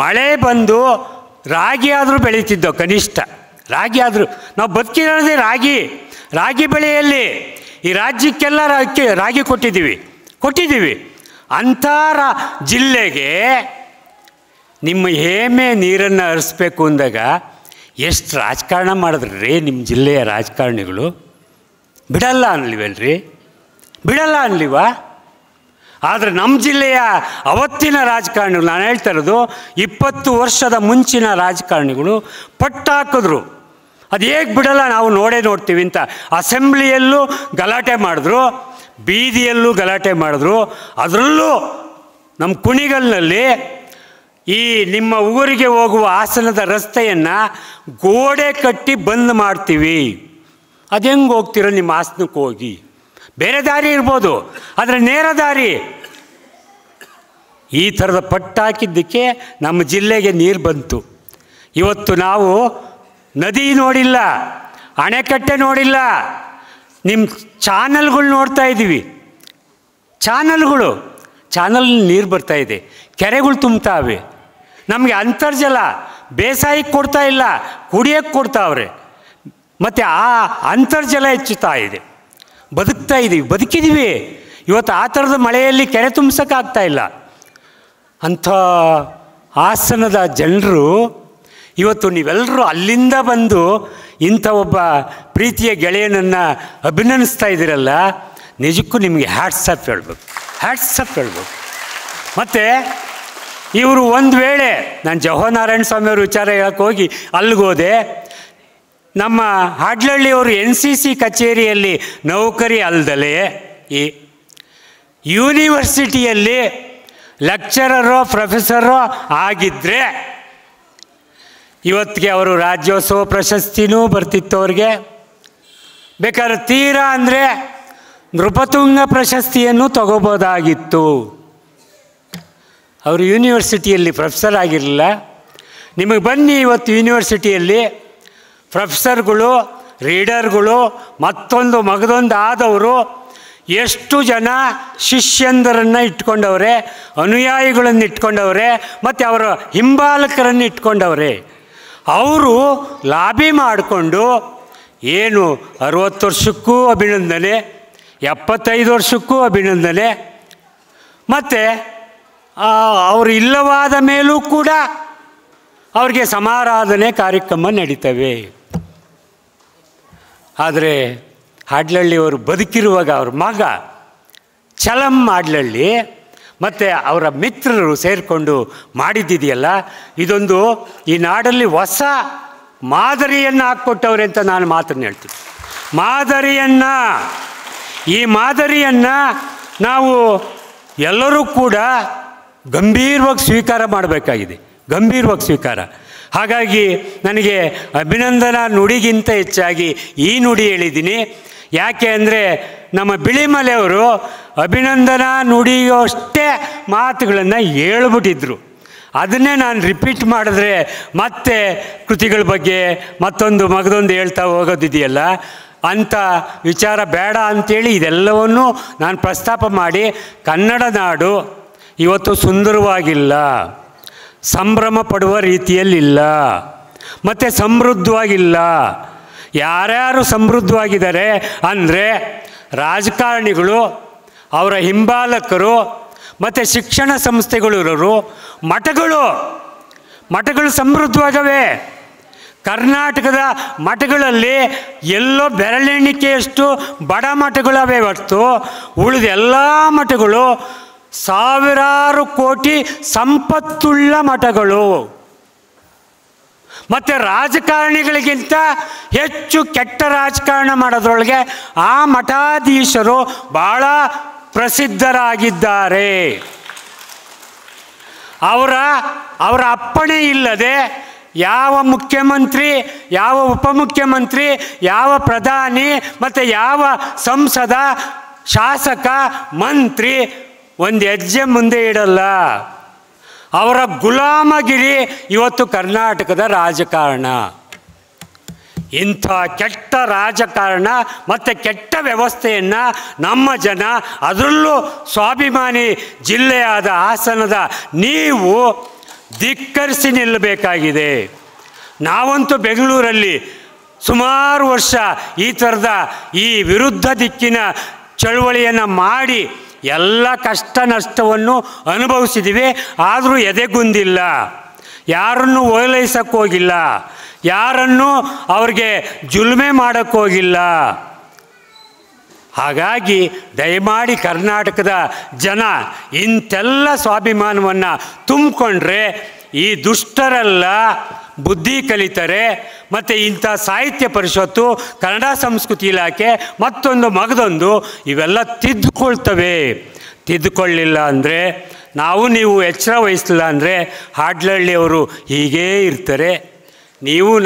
Speaker 1: ಮಳೆ ಬಂದು ರಾಗಿ ಆದರೂ ಬೆಳೀತಿದ್ದೋ, ಕನಿಷ್ಠ ರಾಗಿ ಆದರೂ. ನಾವು ಬದುಕಿರೋದೇ ರಾಗಿ ಬೆಳೆಯಲ್ಲಿ. ಈ ರಾಜ್ಯಕ್ಕೆಲ್ಲ ರಾಗಿ ಕೊಟ್ಟಿದ್ದೀವಿ. ಅಂಥ ಜಿಲ್ಲೆಗೆ ನಿಮ್ಮ ಹೇಮೆ ನೀರನ್ನು ಹರಿಸ್ಬೇಕು ಅಂದಾಗ ಎಷ್ಟು ರಾಜಕಾರಣ ಮಾಡಿದ್ರಿ ನಿಮ್ಮ ಜಿಲ್ಲೆಯ ರಾಜಕಾರಣಿಗಳು. ಬಿಡಲ್ಲ ಅನ್ಲಿವಾ? ಆದರೆ ನಮ್ಮ ಜಿಲ್ಲೆಯ ಅವತ್ತಿನ ರಾಜಕಾರಣಿಗಳು, ನಾನು ಹೇಳ್ತಾ ಇರೋದು 20 ವರ್ಷದ ಮುಂಚಿನ ರಾಜಕಾರಣಿಗಳು ಪಟ್ಟಾಕಿದ್ರು. ಅದು ಹೇಗೆ ಬಿಡಲ್ಲ, ನಾವು ನೋಡ್ತೀವಿ ಅಂತ. ಅಸೆಂಬ್ಲಿಯಲ್ಲೂ ಗಲಾಟೆ ಮಾಡಿದ್ರು, ಬೀದಿಯಲ್ಲೂ ಗಲಾಟೆ ಮಾಡಿದ್ರು. ಅದರಲ್ಲೂ ನಮ್ಮ ಕುಣಿಗಲ್ನಲ್ಲಿ ಈ ನಿಮ್ಮ ಊರಿಗೆ ಹೋಗುವ ಹಾಸನದ ರಸ್ತೆಯನ್ನು ಗೋಡೆ ಕಟ್ಟಿ ಬಂದ್ ಮಾಡ್ತೀವಿ. ಅದು ಹೆಂಗೆ ಹೋಗ್ತೀರೋ ನಿಮ್ಮ ಹಾಸನಕ್ಕೆ ಹೋಗಿ? ಬೇರೆ ದಾರಿ ಇರ್ಬೋದು, ಆದರೆ ನೇರ ದಾರಿ ಈ ಥರದ ಪಟ್ಟು ಹಾಕಿದ್ದಕ್ಕೆ ನಮ್ಮ ಜಿಲ್ಲೆಗೆ ನೀರು ಬಂತು. ಇವತ್ತು ನಾವು ನದಿ ನೋಡಿಲ್ಲ, ಅಣೆಕಟ್ಟೆ ನೋಡಿಲ್ಲ, ನಿಮ್ಮ ಚಾನಲ್ಗಳು ನೋಡ್ತಾ ಇದ್ದೀವಿ. ಚಾನಲ್ ನೀರು ಬರ್ತಾಯಿದೆ, ಕೆರೆಗಳು ತುಂಬ್ತಾವೆ. ನಮಗೆ ಅಂತರ್ಜಲ ಬೇಸಾಯಕ್ಕೆ ಕೊಡ್ತಾ ಇಲ್ಲ, ಕುಡಿಯೋಕ್ಕೆ ಕೊಡ್ತಾವ್ರೆ. ಮತ್ತು ಆ ಅಂತರ್ಜಲ ಹೆಚ್ಚುತ್ತಾ ಇದೆ, ಬದುಕಿದ್ದೀವಿ. ಇವತ್ತು ಆ ಥರದ ಮಳೆಯಲ್ಲಿ ಕೆರೆ ತುಂಬಿಸೋಕ್ಕಾಗ್ತಾ ಇಲ್ಲ. ಅಂಥ ಹಾಸನದ ಜನರು ಇವತ್ತು ನೀವೆಲ್ಲರೂ ಅಲ್ಲಿಂದ ಬಂದು ಇಂಥ ಒಬ್ಬ ಪ್ರೀತಿಯ ಗೆಳೆಯನನ್ನು ಅಭಿನಂದಿಸ್ತಾ ಇದ್ದೀರಲ್ಲ, ನಿಜಕ್ಕೂ ನಿಮಗೆ ಹ್ಯಾಟ್ಸಪ್ ಹೇಳ್ಬೇಕು. ಮತ್ತು ಇವರು ಒಂದು ವೇಳೆ ನಾನು ಜವಾಹರನಾರಾಯಣ ಸ್ವಾಮಿಯವ್ರ ವಿಚಾರ ಹೇಳಕ್ಕೆ ಹೋಗಿ ಅಲ್ಲಿಗೋದೆ. ನಮ್ಮ ಹಾಡ್ಲಳ್ಳಿಯವರು NCC ಕಚೇರಿಯಲ್ಲಿ ನೌಕರಿ ಅಲ್ದಲೇ ಈ ಯೂನಿವರ್ಸಿಟಿಯಲ್ಲಿ ಲೆಕ್ಚರರೋ ಪ್ರೊಫೆಸರೋ ಆಗಿದ್ದರೆ ಇವತ್ತಿಗೆ ಅವರು ರಾಜ್ಯೋತ್ಸವ ಪ್ರಶಸ್ತಿನೂ ಬರ್ತಿತ್ತು ಅವ್ರಿಗೆ. ಬೇಕಾದ್ರೆ ತೀರಾ ಅಂದರೆ ನೃಪತುಂಗ ಪ್ರಶಸ್ತಿಯನ್ನು ತಗೋಬೋದಾಗಿತ್ತು. ಅವರು ಯೂನಿವರ್ಸಿಟಿಯಲ್ಲಿ ಪ್ರೊಫೆಸರ್ ಆಗಿರಲಿಲ್ಲ. ನಿಮಗೆ ಬನ್ನಿ, ಇವತ್ತು ಯೂನಿವರ್ಸಿಟಿಯಲ್ಲಿ ಪ್ರೊಫೆಸರ್ಗಳು, ರೀಡರ್ಗಳು, ಮತ್ತೊಂದು ಮಗದೊಂದು ಆದವರು ಎಷ್ಟು ಜನ ಶಿಷ್ಯಂದರನ್ನು ಇಟ್ಕೊಂಡವ್ರೆ, ಅನುಯಾಯಿಗಳನ್ನು ಇಟ್ಕೊಂಡವ್ರೆ, ಮತ್ತು ಅವರ ಹಿಂಬಾಲಕರನ್ನು ಇಟ್ಕೊಂಡವ್ರೆ. ಅವರು ಲಾಬಿ ಮಾಡಿಕೊಂಡು ಏನು 60 ವರ್ಷಕ್ಕೂ ಅಭಿನಂದನೆ, 75 ವರ್ಷಕ್ಕೂ ಅಭಿನಂದನೆ, ಮತ್ತು ಅವರು ಇಲ್ಲವಾದ ಮೇಲೂ ಕೂಡ ಅವ್ರಿಗೆ ಸಮಾರಾಧನೆ ಕಾರ್ಯಕ್ರಮ ನಡೀತವೆ. ಆದರೆ ಹಾಡ್ಲಳ್ಳಿಯವರು ಬದುಕಿರುವಾಗ ಅವ್ರ ಮಗ ಚಲಂ ಹಾಡ್ಲಳ್ಳಿ ಮತ್ತು ಅವರ ಮಿತ್ರರು ಸೇರಿಕೊಂಡು ಮಾಡಿದ್ದಿದೆಯಲ್ಲ, ಇದೊಂದು ಈ ನಾಡಲ್ಲಿ ಹೊಸ ಮಾದರಿಯನ್ನು ಹಾಕ್ಕೊಟ್ಟವ್ರೆ ಅಂತ ನಾನು ಮಾತನ್ನು ಹೇಳ್ತೀನಿ. ಈ ಮಾದರಿಯನ್ನು ನಾವು ಎಲ್ಲರೂ ಕೂಡ ಗಂಭೀರವಾಗಿ ಸ್ವೀಕಾರ ಮಾಡಬೇಕಾಗಿದೆ, ಗಂಭೀರವಾಗಿ ಸ್ವೀಕಾರ. ಹಾಗಾಗಿ ನನಗೆ ಅಭಿನಂದನಾ ನುಡಿಗಿಂತ ಹೆಚ್ಚಾಗಿ ಈ ನುಡಿ ಹೇಳಿದ್ದೀನಿ. ಯಾಕೆ ಅಂದರೆ ನಮ್ಮ ಬಿಳಿಮಲೆಯವರು ಅಭಿನಂದನಾ ನುಡಿಯಷ್ಟೇ ಮಾತುಗಳನ್ನು ಹೇಳ್ಬಿಟ್ಟಿದ್ರು. ಅದನ್ನೇ ನಾನು ರಿಪೀಟ್ ಮಾಡಿದ್ರೆ ಮತ್ತೆ ಕೃತಿಗಳ ಬಗ್ಗೆ ಮತ್ತೊಂದು ಮಗದೊಂದು ಹೇಳ್ತಾ ಹೋಗೋದಿದೆಯಲ್ಲ, ಅಂಥ ವಿಚಾರ ಬೇಡ ಅಂಥೇಳಿ ಇದೆಲ್ಲವನ್ನೂ ನಾನು ಪ್ರಸ್ತಾಪ ಮಾಡಿ, ಕನ್ನಡ ನಾಡು ಇವತ್ತು ಸುಂದರವಾಗಿಲ್ಲ, ಸಂಭ್ರಮ ಪಡುವ ರೀತಿಯಲ್ಲಿಲ್ಲ, ಮತ್ತು ಸಮೃದ್ಧವಾಗಿಲ್ಲ. ಯಾರ್ಯಾರು ಸಮೃದ್ಧವಾಗಿದ್ದಾರೆ ಅಂದರೆ ರಾಜಕಾರಣಿಗಳು, ಅವರ ಹಿಂಬಾಲಕರು, ಮತ್ತು ಶಿಕ್ಷಣ ಸಂಸ್ಥೆಗಳಿರೋರು, ಮಠಗಳು ಸಮೃದ್ಧವಾಗವೆ. ಕರ್ನಾಟಕದ ಮಠಗಳಲ್ಲಿ ಎಲ್ಲೋ ಬೆರಳೆಣಿಕೆಯಷ್ಟು ಬಡ ಮಠಗಳವೆ ಹೊರತು ಉಳಿದ ಎಲ್ಲ ಮಠಗಳು ಸಾವಿರಾರು ಕೋಟಿ ಸಂಪತ್ತುಳ್ಳ ಮಠಗಳು. ಮತ್ತು ರಾಜಕಾರಣಿಗಳಿಗಿಂತ ಹೆಚ್ಚು ಕೆಟ್ಟ ರಾಜಕಾರಣ ಮಾಡೋದ್ರೊಳಗೆ ಆ ಮಠಾಧೀಶರು ಭಾಳ ಪ್ರಸಿದ್ಧರಾಗಿದ್ದಾರೆ. ಅವರ ಅಪ್ಪಣೆ ಇಲ್ಲದೆ ಯಾವ ಮುಖ್ಯಮಂತ್ರಿ, ಯಾವ ಉಪಮುಖ್ಯಮಂತ್ರಿ, ಯಾವ ಪ್ರಧಾನಿ ಮತ್ತು ಯಾವ ಸಂಸದ, ಶಾಸಕ, ಮಂತ್ರಿ ಒಂದು ಹೆಜ್ಜೆ ಮುಂದೆ ಇಡಲ್ಲ. ಅವರ ಗುಲಾಮಗಿರಿ ಇವತ್ತು ಕರ್ನಾಟಕದ ರಾಜಕಾರಣ. ಇಂಥ ಕೆಟ್ಟ ರಾಜಕಾರಣ ಮತ್ತು ಕೆಟ್ಟ ವ್ಯವಸ್ಥೆಯನ್ನು ನಮ್ಮ ಜನ, ಅದರಲ್ಲೂ ಸ್ವಾಭಿಮಾನಿ ಜಿಲ್ಲೆಯಾದ ಹಾಸನದ ನೀವು ಧಿಕ್ಕರಿಸಿ ನಿಲ್ಲಬೇಕಾಗಿದೆ. ನಾವಂತೂ ಬೆಂಗಳೂರಲ್ಲಿ ಸುಮಾರು ವರ್ಷ ಈ ಥರದ ಈ ವಿರುದ್ಧ ದಿಕ್ಕಿನ ಚಳುವಳಿಯನ್ನು ಮಾಡಿ ಎಲ್ಲ ಕಷ್ಟ ನಷ್ಟವನ್ನು ಅನುಭವಿಸಿದ್ದೀವಿ. ಆದರೂ ಎದೆಗುಂದಿಲ್ಲ, ಯಾರನ್ನು ಓಲೈಸೋಕ್ಕೋಗಿಲ್ಲ, ಯಾರನ್ನು ಅವ್ರಿಗೆ ಜುಲ್ಮೆ ಮಾಡೋಕ್ಕೋಗಿಲ್ಲ. ಹಾಗಾಗಿ ದಯಮಾಡಿ ಕರ್ನಾಟಕದ ಜನ ಇಂತೆಲ್ಲ ಸ್ವಾಭಿಮಾನವನ್ನು ತುಂಬಿಕೊಂಡ್ರೆ ಈ ದುಷ್ಟರೆಲ್ಲ ಬುದ್ಧಿ ಕಲಿತಾರೆ. ಮತ್ತು ಇಂಥ ಸಾಹಿತ್ಯ ಪರಿಷತ್ತು, ಕನ್ನಡ ಸಂಸ್ಕೃತಿ ಇಲಾಖೆ, ಮತ್ತೊಂದು ಮಗದೊಂದು ಇವೆಲ್ಲ ತಿದ್ದುಕೊಳ್ತವೆ. ತಿದ್ದುಕೊಳ್ಳಿಲ್ಲ ಅಂದರೆ, ನೀವು ಎಚ್ಚರ ವಹಿಸಲಿಲ್ಲ ಅಂದರೆ ಹಾಡ್ಲಳ್ಳಿಯವರು ಹೀಗೇ ಇರ್ತಾರೆ,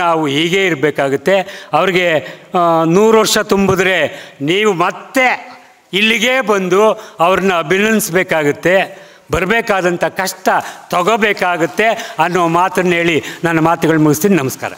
Speaker 1: ನಾವು ಹೀಗೇ ಇರಬೇಕಾಗುತ್ತೆ. ಅವ್ರಿಗೆ 100 ವರ್ಷ ತುಂಬಿದ್ರೆ ನೀವು ಮತ್ತೆ ಇಲ್ಲಿಗೆ ಬಂದು ಅವ್ರನ್ನ ಅಭಿನಂದಿಸಬೇಕಾಗುತ್ತೆ. ಬರಬೇಕಾದಂಥ ಕಷ್ಟ ತಗೋಬೇಕಾಗುತ್ತೆ ಅನ್ನೋ ಮಾತನ್ನು ಹೇಳಿ ನನ್ನ ಮಾತುಗಳು ಮುಗಿಸ್ತೀನಿ. ನಮಸ್ಕಾರ.